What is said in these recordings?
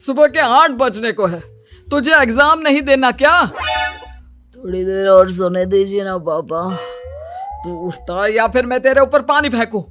सुबह के 8 बजने को है, तुझे एग्जाम नहीं देना क्या? थोड़ी देर और सोने दीजिए ना पापा। तू उठता या फिर मैं तेरे ऊपर पानी फेंकूं?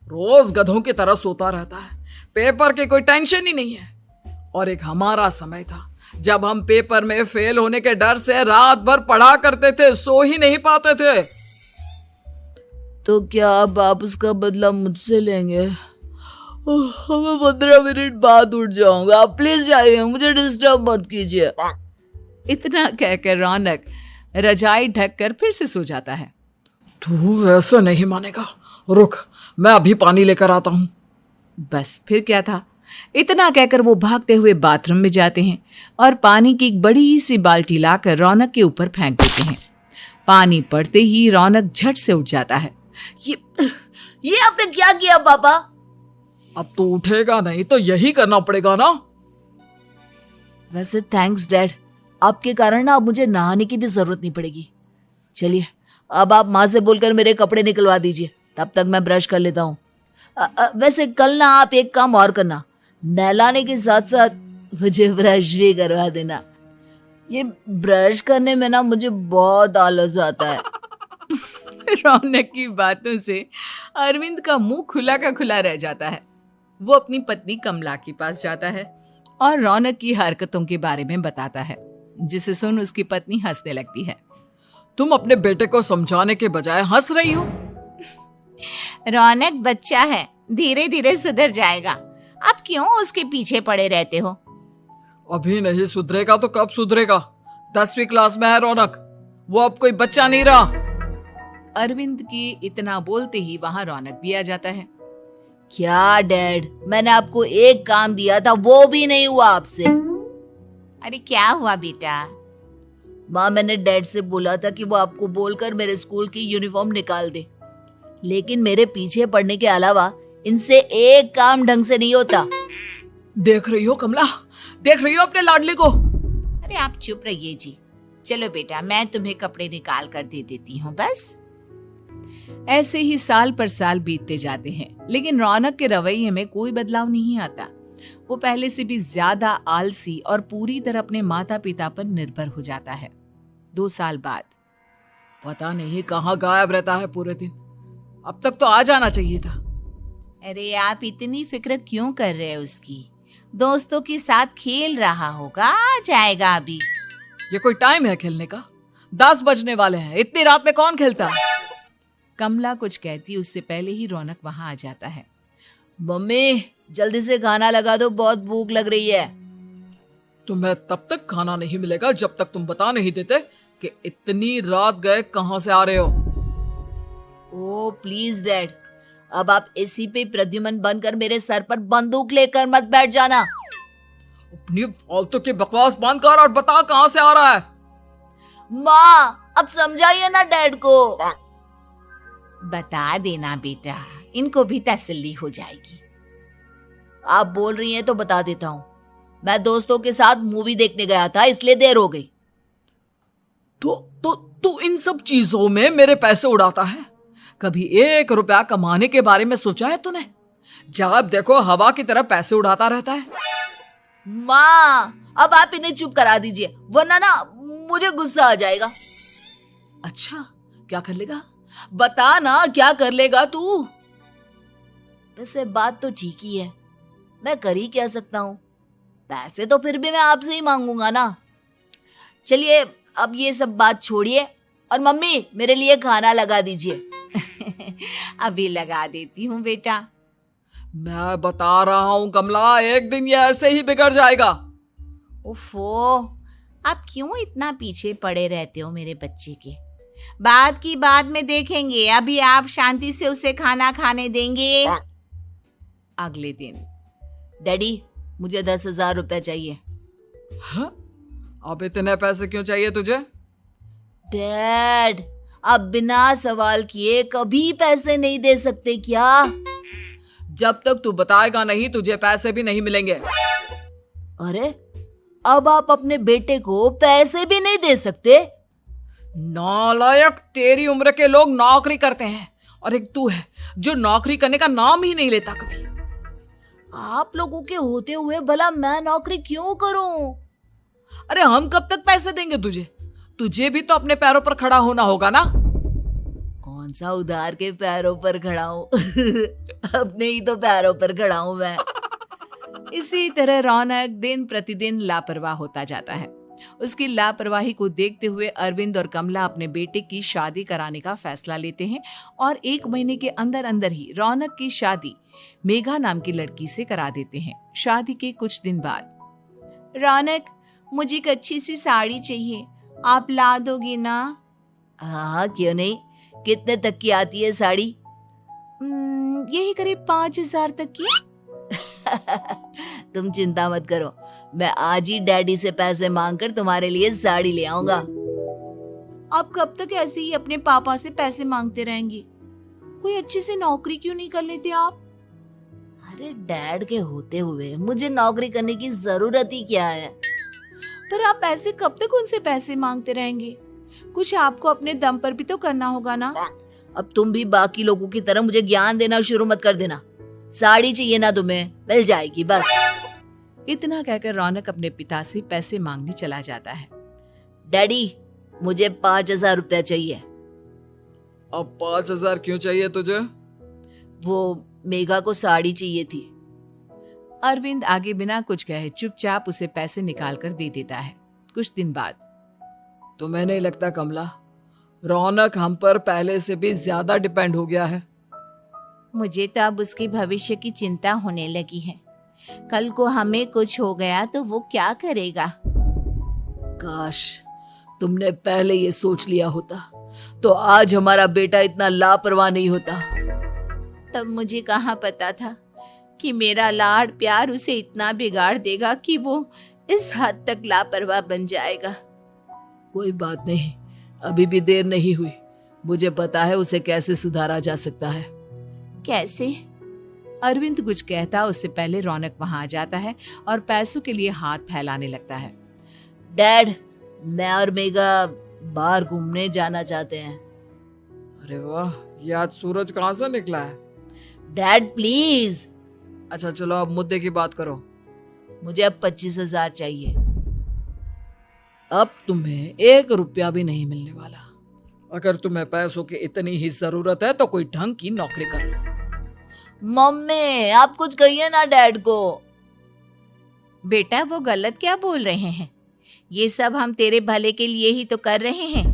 रोज गधों की तरह सोता रहता है, पेपर की कोई टेंशन ही नहीं है। और एक हमारा समय था जब हम पेपर में फेल होने के डर से रात भर पढ़ा करते थे, सो ही नहीं पाते थे। तो क्या अब आप उसका बदला मुझसे लेंगे? मैं 15 मिनट बाद उठ जाऊंगा, आप प्लीज जाइए, मुझे डिस्टर्ब मत कीजिए। इतना कहकर रौनक रजाई ढककर फिर से सो जाता है। तू ऐसे नहीं मानेगा, रुक मैं अभी पानी लेकर आता हूं। बस फिर क्या था, इतना कहकर वो भागते हुए बाथरूम में जाते हैं और पानी की एक बड़ी सी बाल्टी लाकर रौनक के ऊपर फेंक देते हैं। पानी पड़ते ही रौनक झट से उठ जाता है। ये आपने क्या किया पापा? अब तो उठेगा नहीं तो यही करना पड़ेगा ना। वैसे थैंक्स डैड, आपके कारण ना अब मुझे नहाने की भी जरूरत नहीं पड़ेगी। चलिए अब आप माँ से बोलकर मेरे कपड़े निकलवा दीजिए, तब तक मैं ब्रश कर लेता हूँ। वैसे कल ना आप एक काम और करना, नहलाने के साथ साथ मुझे ब्रश भी करवा देना। ये ब्रश करने में ना मुझे बहुत आलस आता है। रौनक की बातों से अरविंद का मुंह खुला का खुला रह जाता है। वो अपनी पत्नी कमला के पास जाता है और रौनक की हरकतों के बारे में बताता है, जिसे सुन उसकी पत्नी हंसने लगती है। तुम अपने बेटे को समझाने के बजाय हंस रही हो। रौनक बच्चा है, धीरे धीरे सुधर जाएगा, आप क्यों उसके पीछे पड़े रहते हो? अभी नहीं सुधरेगा तो कब सुधरेगा? 10वीं क्लास में है रौनक, वो अब कोई बच्चा नहीं रहा। अरविंद की इतना बोलते ही वहां रौनक भी आ जाता है। क्या डैड, मैंने आपको एक काम दिया था, वो भी नहीं हुआ आपसे। अरे क्या हुआ बेटा? माँ, मैंने डैड से बोला था कि वो आपको बोलकर मेरे स्कूल की यूनिफॉर्म निकाल दे, लेकिन मेरे पीछे पड़ने के अलावा इनसे एक काम ढंग से नहीं होता। देख रही हो कमला, देख रही हो अपने लाडले को? अरे आप चुप रहिए जी। चलो बेटा, मैं तुम्हें कपड़े निकाल कर दे देती हूँ बस। ऐसे ही साल पर साल बीतते जाते हैं, लेकिन रौनक के रवैये में कोई बदलाव नहीं आता। वो पहले से भी ज्यादा आलसी और पूरी तरह अपने माता पिता पर निर्भर हो जाता है। 2 साल बाद पता नहीं कहाँ गायब रहता है पूरे दिन, अब तक तो आ जाना चाहिए था। अरे आप इतनी फिक्र क्यों कर रहे हो उसकी? दोस्तों के साथ खेल रहा होगा, आ जाएगा अभी। ये कोई टाइम है खेलने का? 10 बजने वाले हैं, इतनी रात में कौन खेलता है? कमला कुछ कहती उससे पहले ही रौनक वहां आ जाता है। मम्मी जल्दी से खाना लगा दो, बहुत भूख लग रही है। तुम्हें तब तक खाना नहीं मिलेगा जब तक तुम बता नहीं देते कि इतनी रात गए कहां से आ रहे हो। ओ प्लीज डैड, अब आप एसी पे प्रद्युमन बनकर मेरे सर पर बंदूक लेकर मत बैठ जाना। अपनी फालतू की बकवास बंद कर और बता कहां से आ रहा है। माँ अब समझाइए ना डैड को। बता देना बेटा, इनको भी तसल्ली हो जाएगी। आप बोल रही हैं तो बता देता हूँ, मैं दोस्तों के साथ मूवी देखने गया था, इसलिए देर हो गई। तो इन सब चीजों में मेरे पैसे उड़ाता है? कभी 1 रुपया कमाने के बारे में सोचा है तूने? जब देखो हवा की तरह पैसे उड़ाता रहता है। माँ अब आप इन्हें चुप करा दीजिए, वरना ना मुझे गुस्सा आ जाएगा। अच्छा क्या कर लेगा? बता ना, क्या कर लेगा तू? वैसे बात तो ठीक ही है, मैं कर ही क्या सकता हूँ, पैसे तो फिर भी मैं आपसे ही मांगूंगा ना। चलिए अब ये सब बात छोड़िए और मम्मी मेरे लिए खाना लगा दीजिए। अभी लगा देती हूँ बेटा। मैं बता रहा हूँ कमला, एक दिन ये ऐसे ही बिगड़ जाएगा। उफ़ो, आप क्यों इतना पीछे पड़े रहते हो मेरे बच्चे के? बात की बाद में देखेंगे, अभी आप शांति से उसे खाना खाने देंगे। अगले दिन डैडी मुझे 10,000 रुपए चाहिए। हाँ? अब इतने पैसे क्यों चाहिए तुझे? डैड आप बिना सवाल किए कभी पैसे नहीं दे सकते क्या? जब तक तू बताएगा नहीं तुझे पैसे भी नहीं मिलेंगे। अरे अब आप अपने बेटे को पैसे भी नहीं दे सकते? नालायक, तेरी उम्र के लोग नौकरी करते हैं और एक तू है जो नौकरी करने का नाम ही नहीं लेता कभी। आप लोगों के होते हुए भला मैं नौकरी क्यों करूं? अरे हम कब तक पैसे देंगे तुझे? तुझे भी तो अपने पैरों पर खड़ा होना होगा ना। कौन सा उधार के पैरों पर खड़ा हूं? अपने ही तो पैरों पर खड़ा हूं मैं। इसी तरह रौनक दिन प्रतिदिन लापरवाह होता जाता है। उसकी लापरवाही को देखते हुए अरविंद और कमला अपने बेटे की शादी कराने का फैसला लेते हैं और 1 महीने के अंदर अंदर ही रौनक की शादी मेघा नाम की लड़की से करा देते हैं। शादी के कुछ दिन बाद, रौनक, मुझे एक अच्छी सी साड़ी चाहिए, आप ला दोगी ना? हाँ, क्यों नहीं। कितने तक की आती है साड़ी? यही करीब 5,000 तक की। तुम चिंता मत करो, मैं आज ही डैडी से पैसे मांगकर तुम्हारे लिए साड़ी ले आऊंगा। आप कब तक ऐसे ही अपने पापा से पैसे मांगते रहेंगी? कोई अच्छी सी नौकरी क्यों नहीं कर लेते आप? अरे डैड के होते हुए मुझे नौकरी करने की जरूरत ही क्या है? पर आप ऐसे कब तक उनसे पैसे मांगते रहेंगे? कुछ आपको अपने दम पर भी तो करना होगा ना। अब तुम भी बाकी लोगों की तरह मुझे ज्ञान देना शुरू मत कर देना। साड़ी चाहिए ना तुम्हें, मिल जाएगी बस। इतना कहकर रौनक अपने पिता से पैसे मांगने चला जाता है। डैडी, मुझे 5,000 रुपया चाहिए। अब 5,000 क्यों चाहिए तुझे? वो मेघा को साड़ी चाहिए थी। अरविंद आगे बिना कुछ कहे चुपचाप उसे पैसे निकाल कर दे देता है। कुछ दिन बाद, तुम्हें नहीं लगता कमला, रौनक हम पर पहले से भी ज्यादा डिपेंड हो गया है? मुझे तो अब उसके भविष्य की चिंता होने लगी है। कल को हमें कुछ हो गया तो वो क्या करेगा? काश तुमने पहले ये सोच लिया होता तो आज हमारा बेटा इतना लापरवाह नहीं होता। तब मुझे कहाँ पता था कि मेरा लाड प्यार उसे इतना बिगाड़ देगा कि वो इस हद तक लापरवाह बन जाएगा। कोई बात नहीं, अभी भी देर नहीं हुई। मुझे पता है उसे कैसे सुधारा जा सकता है। कैसे? अरविंद कुछ कहता उससे पहले रौनक वहां आ जाता है और पैसों के लिए हाथ फैलाने लगता है। डैड, मैं और मेघा बाहर घूमने जाना चाहते हैं। अरे वाह, ये आज सूरज कहाँ से निकला है? Dad please. अच्छा चलो अब मुद्दे की बात करो। मुझे अब 25,000 चाहिए। अब तुम्हें 1 रुपया भी नहीं मिलने वाला। अगर तुम्हें पैसों की इतनी ही जरूरत है तो कोई ढंग की नौकरी कर लो। मम्मी, आप कुछ कहिए ना डैड को। बेटा, वो गलत क्या बोल रहे हैं? ये सब हम तेरे भले के लिए ही तो कर रहे हैं।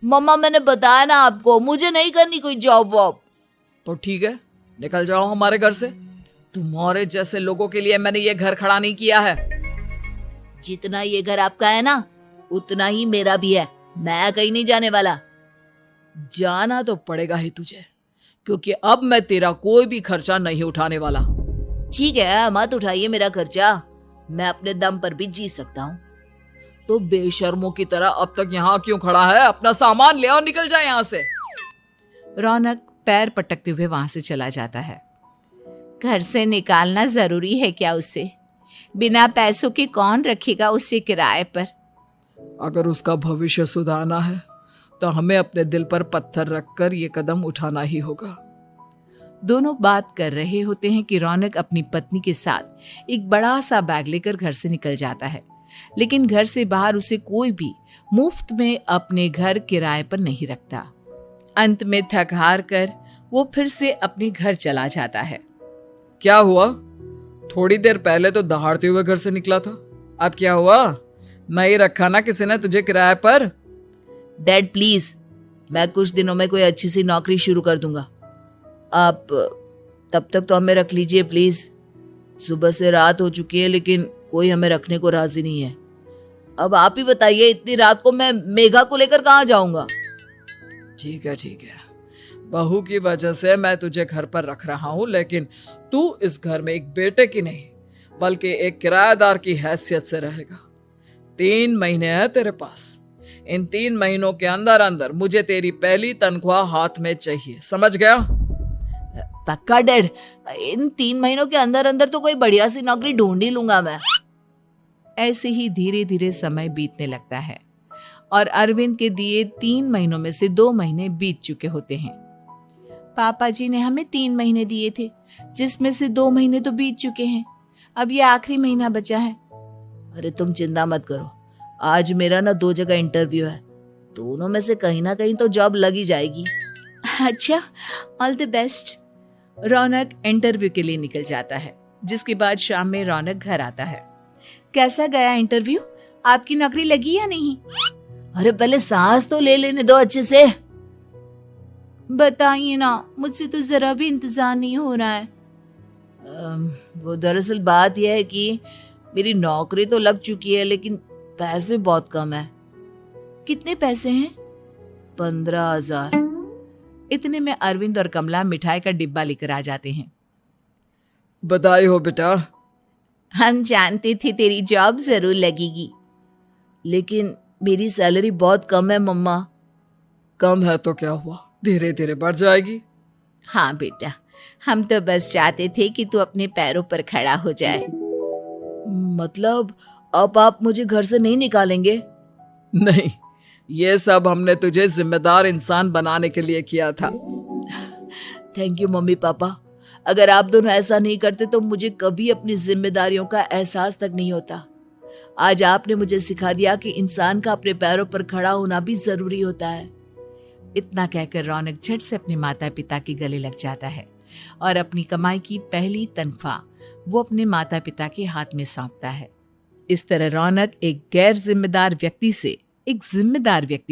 मम्मा, मैंने बताया ना आपको, मुझे नहीं करनी कोई जॉब वॉब। तो ठीक है, निकल जाओ हमारे घर से। तुम्हारे जैसे लोगों के लिए मैंने ये घर खड़ा नहीं किया है। जितना ये घर आपका है ना, उतना ही मेरा भी है। मैं कहीं नहीं जाने वाला। जाना तो पड़ेगा ही तुझे, क्योंकि अब मैं तेरा कोई भी खर्चा नहीं उठाने वाला। ठीक है, मत उठाइए मेरा खर्चा, मैं अपने दम पर भी जी सकता हूँ। तो बेशर्मों की तरह अब तक यहाँ क्यों खड़ा है? अपना सामान ले और निकल जाए यहाँ से। रौनक पैर पटकते हुए वहां से चला जाता है। घर से निकालना जरूरी है क्या उसे? बिना पैसों के कौन रखेगा उसे किराए पर? अगर उसका भविष्य सुधारना है तो हमें अपने दिल पर पत्थर रखकर ये कदम उठाना ही होगा। दोनों बात कर रहे होते हैं कि रौनक अपनी पत्नी के साथ एक बड़ा सा बैग लेकर घर से निकल जाता है, लेकिन घर से बाहर उसे कोई भी मुफ्त में अपने घर किराए पर नहीं रखता। अंत में थक हार कर वो फिर से अपने घर चला जाता है। क्या हुआ? थोड़ी देर पहले तो दहाड़ते हुए घर से निकला था, अब क्या हुआ? नहीं रखा ना किसी ने तुझे किराए पर? डैड प्लीज, मैं कुछ दिनों में कोई अच्छी सी नौकरी शुरू कर दूंगा। आप तब तक तो हमें रख लीजिए प्लीज। सुबह से रात हो चुकी है लेकिन कोई हमें रखने को राजी नहीं है। अब आप ही बताइए, इतनी रात को मैं मेघा को लेकर कहाँ जाऊंगा? ठीक है ठीक है, बहू की वजह से मैं तुझे घर पर रख रहा हूँ, लेकिन तू इस घर में एक बेटे की नहीं बल्कि एक किराएदार की हैसियत से रहेगा। 3 महीने हैं तेरे पास। इन 3 महीनों के अंदर अंदर मुझे तेरी पहली तनख्वाह हाथ में चाहिए, समझ गया? पक्का डैड, इन 3 महीनों के अंदर अंदर तो कोई बढ़िया सी नौकरी ढूंढ ही लूंगा मैं। ऐसे ही धीरे धीरे समय बीतने लगता है और अरविंद के दिए 3 महीनों में से 2 महीने बीत चुके होते हैं। पापा जी ने हमें 3 महीने दिए थे, जिसमें से 2 महीने तो बीत चुके हैं। अब ये आखिरी महीना बचा है। अरे तुम चिंता मत करो, आज मेरा ना 2 जगह इंटरव्यू है, दोनों में से कहीं ना कहीं तो जॉब लगी जाएगी। अच्छा, all the best. Raunak interview के लिए निकल जाता है, जिसके बाद शाम में रौनक घर आता है। कैसा गया इंटरव्यू? आपकी नौकरी लगी या नहीं? अरे पहले सांस तो ले लेने दो अच्छे से। बताइए ना, मुझसे तो जरा भी इंतजार नहीं हो रहा है। वो दरअसल बात यह है कि मेरी नौकरी तो लग चुकी है, लेकिन पैसे बहुत कम है। कितने पैसे हैं? 15,000। इतने में अरविंद और कमला मिठाई का डिब्बा लेकर आ जाते हैं। बधाई हो बेटा। हम जानते थे तेरी जॉब जरूर लगेगी। लेकिन मेरी सैलरी बहुत कम है मम्मा। कम है तो क्या हुआ, धीरे धीरे बढ़ जाएगी। हाँ बेटा, हम तो बस चाहते थे कि तू अपने पैरों पर खड़ा हो जाए। मतलब अब आप मुझे घर से नहीं निकालेंगे? नहीं, ये सब हमने तुझे जिम्मेदार इंसान बनाने के लिए किया था। Thank you mummy papa. अगर आप दोनों ऐसा नहीं करते तो मुझे कभी अपनी जिम्मेदारियों का एहसास तक नहीं होता। आज आपने मुझे सिखा दिया कि इंसान का अपने पैरों पर खड़ा होना भी जरूरी होता है। इतना कहकर रौनक झट से अपने माता पिता के गले लग जाता है और अपनी कमाई की पहली तनख्वाह वो अपने माता पिता के हाथ में सौंपता है। इस तरह रौनक एक गैर जिम्मेदार व्यक्ति से एक जिम्मेदार व्यक्ति